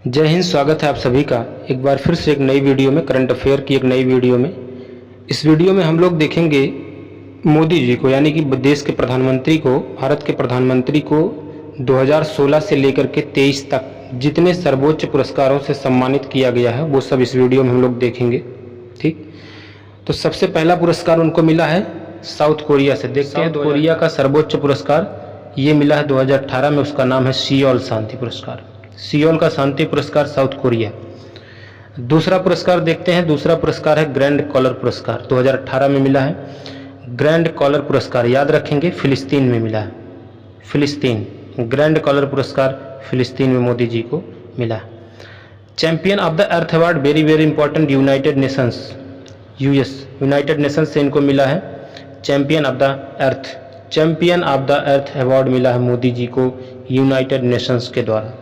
जय हिंद। स्वागत है आप सभी का एक बार फिर से एक नई वीडियो में, करंट अफेयर की एक नई वीडियो में। इस वीडियो में हम लोग देखेंगे मोदी जी को, यानी कि देश के प्रधानमंत्री को, भारत के प्रधानमंत्री को 2016 से लेकर के 23 तक जितने सर्वोच्च पुरस्कारों से सम्मानित किया गया है वो सब इस वीडियो में हम लोग देखेंगे। ठीक, तो सबसे पहला पुरस्कार उनको मिला है साउथ कोरिया से। देखते हैं कोरिया का सर्वोच्च पुरस्कार ये मिला है 2018 में। उसका नाम है सियोल शांति पुरस्कार। सियोल का शांति पुरस्कार साउथ कोरिया। दूसरा पुरस्कार देखते हैं। दूसरा पुरस्कार है ग्रैंड कॉलर पुरस्कार, 2018 में मिला है। ग्रैंड कॉलर पुरस्कार याद रखेंगे फिलिस्तीन में मिला है। फिलिस्तीन ग्रैंड कॉलर पुरस्कार फिलिस्तीन में मोदी जी को मिला। Champion of the earth award, very very important, United Nations, US, United Nations से इनको मिला है champion of the earth. Champion of the earth award मिला है मोदी जी को यूनाइटेड नेशंस के द्वारा,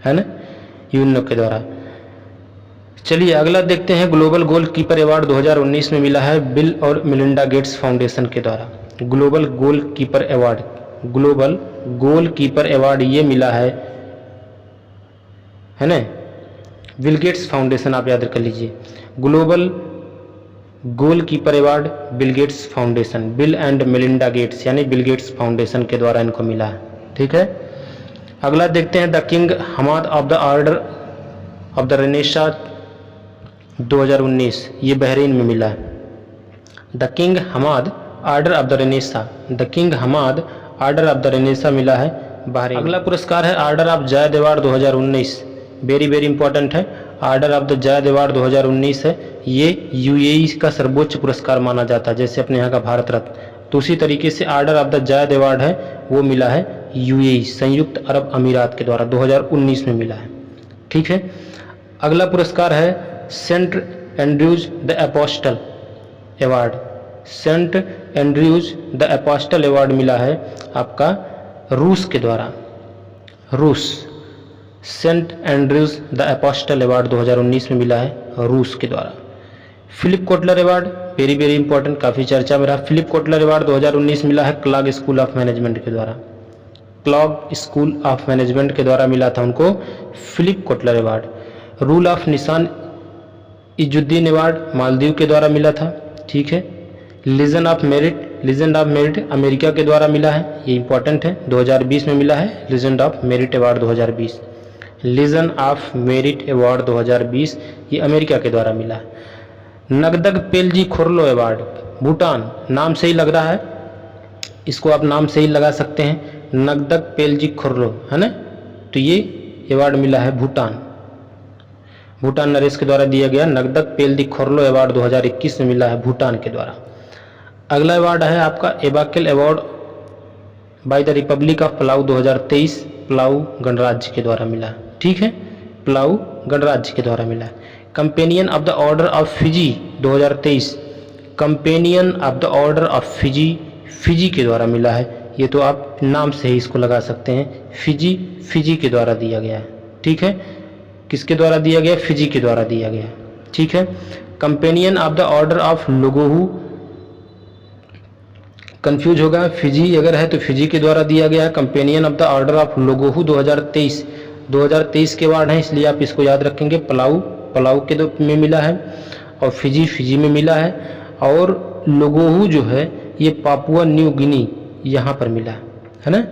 है ना, यूएनओ के द्वारा। चलिए अगला देखते हैं। ग्लोबल गोल कीपर अवार्ड 2019 में मिला है बिल और मिलिंडा गेट्स फाउंडेशन के द्वारा। Global goal keeper award, global goal keeper award ये मिला है ना, बिल गेट्स फाउंडेशन, आप याद कर लीजिए। Global goal keeper award Bill Gates foundation, bill and Melinda Gates यानी बिल गेट्स फाउंडेशन के द्वारा इनको मिला है। ठीक है, अगला देखते हैं। The King Hamad of the order of the Renaissance 2019, ये बहरीन में मिला है। The King Hamad Order of the Renaissance, the King Hamad Order of the Renaissance मिला है बहरीन। अगला पुरस्कार है Order of Zayed award 2019, very very important है। Order of the Zayed award 2019 है। ये यूएई का सर्वोच्च पुरस्कार माना जाता है, जैसे अपने यहाँ का भारत रत्न, तो उसी तरीके से order of the Zayed award है वो मिला है यूएई, संयुक्त अरब अमीरात के द्वारा, 2019 में मिला है। ठीक है, अगला पुरस्कार है saint andrews the apostle award. Saint andrews the apostle award मिला है आपका रूस के द्वारा, रूस। Saint andrews the apostle award 2019 में मिला है रूस के द्वारा। Philip Kotler award, very very important, काफ़ी चर्चा में रहा। फिलिप कोटलर अवार्ड 2019 मिला है क्लॉग स्कूल ऑफ मैनेजमेंट के द्वारा, क्लॉग स्कूल ऑफ मैनेजमेंट के द्वारा मिला था उनको Philip Kotler award. Rule of Nishan Izzuddin award Maldives के द्वारा मिला था। ठीक है, legion of merit, legend of merit America के द्वारा मिला है, ये इंपॉर्टेंट है, 2020 में मिला है legend of merit award 2020। Legion of merit award 2020 ये अमेरिका के द्वारा मिला है। नगदग पेलजी खुरलो अवार्ड, भूटान, नाम से ही लग रहा है, इसको आप नाम से ही लगा सकते हैं, नगदग पेलजी खुरलो, है ना, तो ये अवार्ड मिला है भूटान, भूटान नरेश के द्वारा दिया गया। नगदग पेलजी खुरलो अवार्ड 2021 में मिला है भूटान के द्वारा। अगला अवार्ड है आपका एबाकेल award by the Republic of Palau 2023, Palau गणराज्य के द्वारा मिला। ठीक है, पलाऊ गणराज्य के द्वारा मिला। Companion of the order of Fiji 2023, companion of the order of Fiji, Fiji के द्वारा मिला है। ये तो आप नाम से ही इसको लगा सकते हैं, फिजी, फिजी के द्वारा दिया गया है। ठीक है, किसके द्वारा दिया गया? फिजी के द्वारा दिया गया। ठीक है, companion of the order of लोगोहू, confuse होगा, फिजी अगर है तो फिजी के द्वारा दिया गया है। Companion of the order of लोगोहू 2023, 2023 के वार्ड हैं, इसलिए आप इसको याद रखेंगे। पलाऊ, पलाऊ के में मिला है, और फिजी, फिजी में मिला है, और लोगोहू जो है ये पापुआ न्यू गिनी यहाँ पर मिला है ना।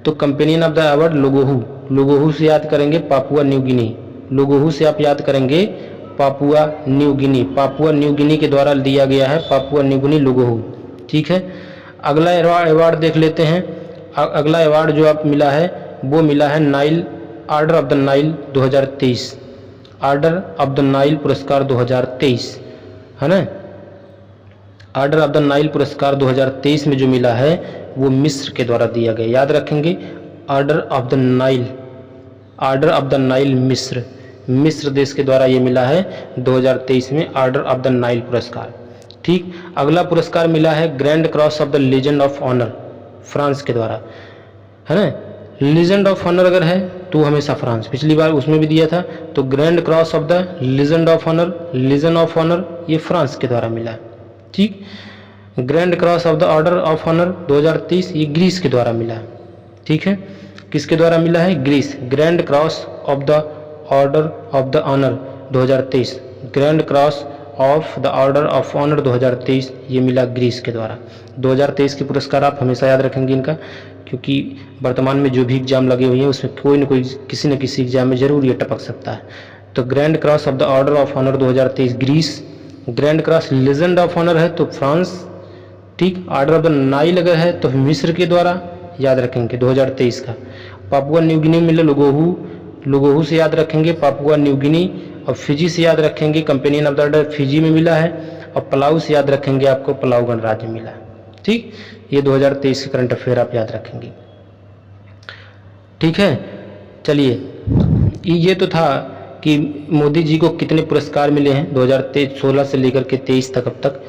तो कंपेनियन ऑफ द अवार्ड लोगोहू, लोगोहू से याद करेंगे पापुआ न्यू गिनी, लोगोहू से आप याद करेंगे Papua New Guinea, Papua New Guinea के द्वारा दिया गया है, पापुआ न्यू गिनी लोगोहू। ठीक है, अगला अवार्ड देख लेते हैं। अगला अवार्ड जो आप मिला है वो मिला है Nile, order of the Nile 2023, order of the Nile पुरस्कार 2023, है ना। ऑर्डर ऑफ द नाइल पुरस्कार 2023 में जो मिला है वो मिस्र के द्वारा दिया गया, याद रखेंगे। Order of the Nile, order of the Nile मिस्र, मिस्र देश के द्वारा ये मिला है 2023 में ऑर्डर ऑफ द नाइल पुरस्कार। ठीक, अगला पुरस्कार मिला है grand cross of the legend of honour, France के द्वारा, है ना। लीजेंड ऑफ ऑनर अगर है तो हमेशा फ्रांस, पिछली बार उसमें भी दिया था, तो grand cross of the legend of honour, legend of honour ये फ्रांस के द्वारा मिला। ठीक, grand cross of the order of honour 2023 ये ग्रीस के द्वारा मिला। ठीक है, किसके द्वारा मिला है? Greece. Grand cross of the order of the honour 2023, grand cross of the order of honour 2023 ये मिला ग्रीस के द्वारा। 2023 के पुरस्कार आप हमेशा याद रखेंगे इनका, क्योंकि वर्तमान में जो भी एग्जाम लगे हुए हैं उसमें कोई न कोई किसी न किसी एग्जाम में जरूर ये टपक सकता है। तो grand cross of the order of honour 2023 Greece, grand cross legend of honour है तो फ्रांस, ठीक। ऑर्डर ऑफ द नाइल अगर है तो मिस्र के द्वारा, याद रखेंगे 2023 का। पापुआ न्यू गिनी मिले लोगोहू से याद रखेंगे, पापुआ न्यू गिनी। और फिजी से याद रखेंगे, companion of the order Fiji में मिला है। और पलाऊ से याद रखेंगे, आपको पलाऊ गणराज्य मिला है, ठीक। ये 2023 के करंट अफेयर आप याद रखेंगे, ठीक है। चलिए, ये तो था कि मोदी जी को कितने पुरस्कार मिले हैं 2016 से लेकर के 23 तक अब तक,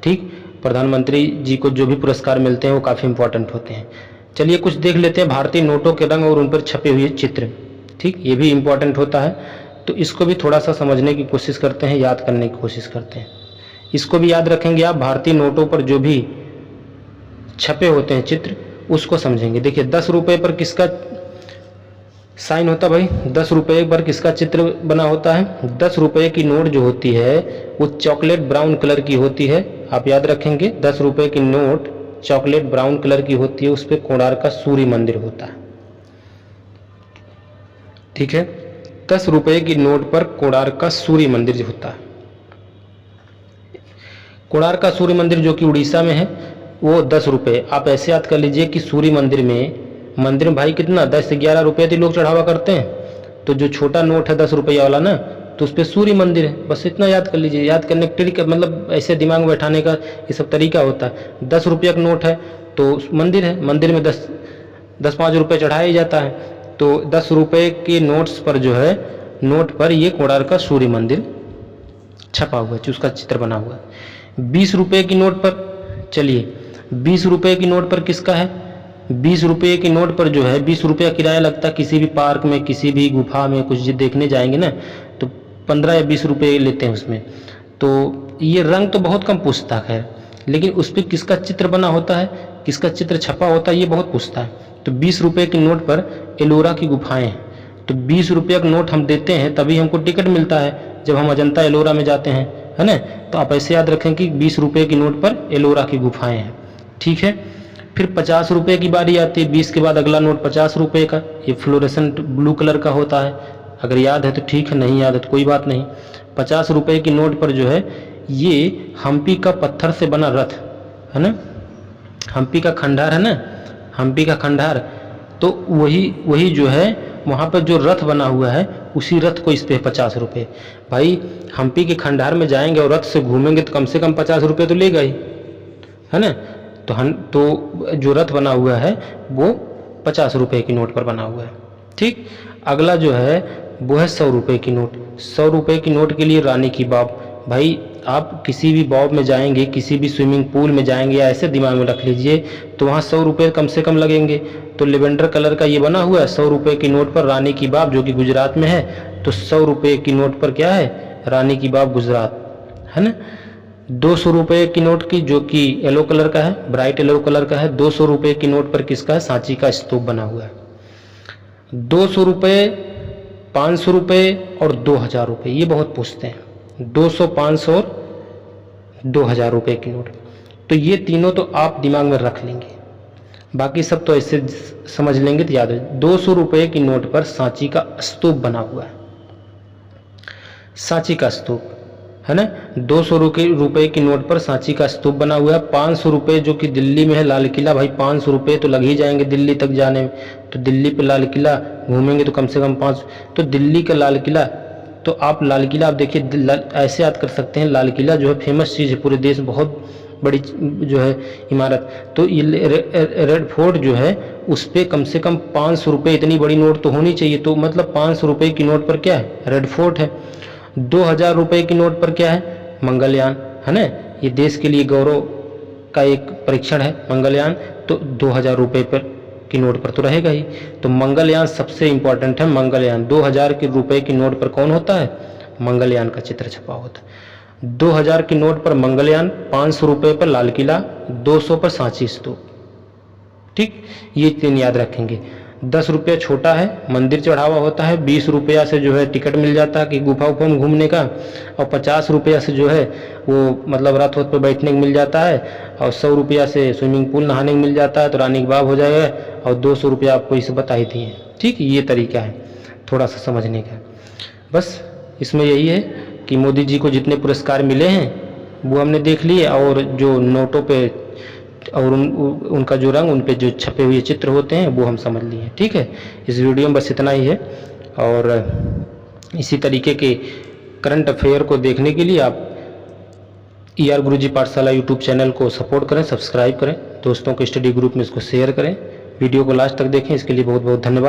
ठीक। प्रधानमंत्री जी को जो भी पुरस्कार मिलते हैं वो काफ़ी इंपॉर्टेंट होते हैं। चलिए कुछ देख लेते हैं भारतीय नोटों के रंग और उन पर छपे हुए चित्र, ठीक। ये भी इंपॉर्टेंट होता है, तो इसको भी थोड़ा सा समझने की कोशिश करते हैं, याद करने की कोशिश करते हैं। इसको भी याद रखेंगे आप, भारतीय नोटों पर जो भी छपे होते हैं चित्र उसको समझेंगे। देखिए 10 रुपये पर किसका साइन होता है भाई, 10 रुपये पर किसका चित्र बना होता है। 10 रुपये की नोट जो होती है वो चॉकलेट ब्राउन कलर की होती है, आप याद रखेंगे। 10 रुपये की नोट चॉकलेट ब्राउन कलर की होती है, उस पर कोणार्क का सूर्य मंदिर होता है, ठीक है। 10 रुपये की नोट पर कोणार्क का सूर्य मंदिर होता है। कोणार्क का सूर्य मंदिर जो कि उड़ीसा में है वो 10 रुपये। आप ऐसे याद कर लीजिए कि सूर्य मंदिर में भाई कितना 10 से 11 रुपये तो लोग चढ़ावा करते हैं, तो जो छोटा नोट है 10 रुपये वाला ना, तो उस पर सूर्य मंदिर है। बस इतना याद कर लीजिए, याद करने का तरीका मतलब ऐसे दिमाग में बैठाने का ये सब तरीका होता है। 10 रुपये का नोट है तो मंदिर है, मंदिर में 10-5 रुपये चढ़ाया ही जाता है, तो 10 रुपये के नोट्स पर जो है, नोट पर ये कोणार्क का सूर्य मंदिर छपा हुआ है, उसका चित्र बना हुआ है। 20 रुपये की नोट पर, चलिए 20 रुपये की नोट पर किसका है। 20 रुपये की नोट पर जो है 20 रुपया किराया लगता है, किसी भी पार्क में किसी भी गुफा में कुछ देखने जाएंगे ना तो 15 या 20 रुपये लेते हैं उसमें। तो ये रंग तो बहुत कम पूछता है, लेकिन उस पर किसका चित्र बना होता है, किसका चित्र छपा होता है, ये बहुत पूछता है। तो 20 रुपये की नोट पर एलोरा की गुफाएं हैं, तो 20 रुपये का नोट हम देते हैं तभी हमको टिकट मिलता है जब हम अजंता एलोरा में जाते हैं, है ना। तो आप ऐसे याद रखें कि 20 रुपये की नोट पर एलोरा की गुफाएं हैं, ठीक है। फिर 50 रुपये की बारी आती है, 20 के बाद अगला नोट 50 रुपये का, ये फ्लोरेसेंट ब्लू कलर का होता है। अगर याद है तो ठीक है, नहीं याद है तो कोई बात नहीं। 50 रुपये की नोट पर जो है ये हम्पी का पत्थर से बना रथ है ना, हम्पी का खंडार है ना, हम्पी का खंडार, तो वही जो है वहाँ पर जो रथ बना हुआ है उसी रथ को इस पे 50 रुपये। भाई हम्पी के खंडार में जाएंगे और रथ से घूमेंगे तो कम से कम 50 रुपये तो लेगा ही, है ना। तो जो रथ बना हुआ है वो 50 रुपये की नोट पर बना हुआ है, ठीक। अगला जो है वो है 100 रुपये की नोट। 100 रुपये की नोट के लिए रानी की बाव। भाई आप किसी भी बाव में जाएंगे, किसी भी स्विमिंग पूल में जाएंगे, या ऐसे दिमाग में रख लीजिए तो वहाँ 100 रुपये कम से कम लगेंगे। तो लेवेंडर कलर का ये बना हुआ है 100 रुपये की नोट पर रानी की बाव, जो कि गुजरात में है। तो 100 रुपये की नोट पर क्या है, रानी की बाव गुजरात, है ना। 200 रुपये की नोट की जो कि येलो कलर का है, ब्राइट येलो कलर का है। 200 रुपये की नोट पर किसका है, सांची का स्तूप बना हुआ है। 200 रुपये, 500 रुपये और 2000 रुपये, ये बहुत पूछते हैं। 200, 500 और 2000 रुपये की नोट, तो ये तीनों तो आप दिमाग में रख लेंगे, बाकी सब तो ऐसे समझ लेंगे तो याद है। 200 रुपये की नोट पर सांची का स्तूप बना हुआ है, सांची का स्तूप, है ना। 200 रुपये की नोट पर सांची का स्तूप बना हुआ है। 500 रुपये जो कि दिल्ली में है लाल किला, भाई 500 रुपये तो लग ही जाएंगे दिल्ली तक जाने में, तो दिल्ली पे लाल किला घूमेंगे तो कम से कम 5, तो दिल्ली का लाल किला, तो आप लाल किला आप देखिए ऐसे याद कर सकते हैं, लाल किला जो है फेमस चीज़ है पूरे देश में, बहुत बड़ी जो है इमारत। तो ये रेड फोर्ट जो है उस पर कम से कम 500 रुपये, इतनी बड़ी नोट तो होनी चाहिए, तो मतलब 500 रुपये की नोट पर क्या है, रेड फोर्ट है। 2000 रुपये की नोट पर क्या है, मंगलयान, है ना। ये देश के लिए गौरव का एक परीक्षण है मंगलयान, तो 2000 रुपये पर की नोट पर तो रहेगा ही। तो मंगलयान सबसे इम्पोर्टेंट है, मंगलयान। 2000 के रुपये की नोट पर कौन होता है, मंगलयान का चित्र छपा होता है। 2000 की नोट पर मंगलयान, 500 रुपये पर लाल किला, 200 पर सांची स्तूप, ठीक। ये तीन याद रखेंगे। 10 रुपया छोटा है, मंदिर चढ़ावा होता है, 20 रुपया से जो है टिकट मिल जाता है कि गुफा उफा में घूमने का, और 50 रुपया से जो है वो मतलब रथ वथ पे बैठने को मिल जाता है, और 100 रुपया से स्विमिंग पूल नहाने को मिल जाता है, तो रानी की बाग हो जाएगा, और 200 रुपया आपको इसे बता ही दिए। ठीक, ये तरीका है थोड़ा सा समझने का। बस इसमें यही है कि मोदी जी को जितने पुरस्कार मिले हैं वो हमने देख लिए, और जो नोटों पे और उनका जो रंग, उन पे जो छपे हुए चित्र होते हैं वो हम समझ लिए। ठीक है, इस वीडियो में बस इतना ही है, और इसी तरीके के करंट अफेयर को देखने के लिए आप ER गुरुजी पाठशाला यूट्यूब चैनल को सपोर्ट करें, सब्सक्राइब करें, दोस्तों के स्टडी ग्रुप में इसको शेयर करें, वीडियो को लास्ट तक देखें, इसके लिए बहुत बहुत धन्यवाद।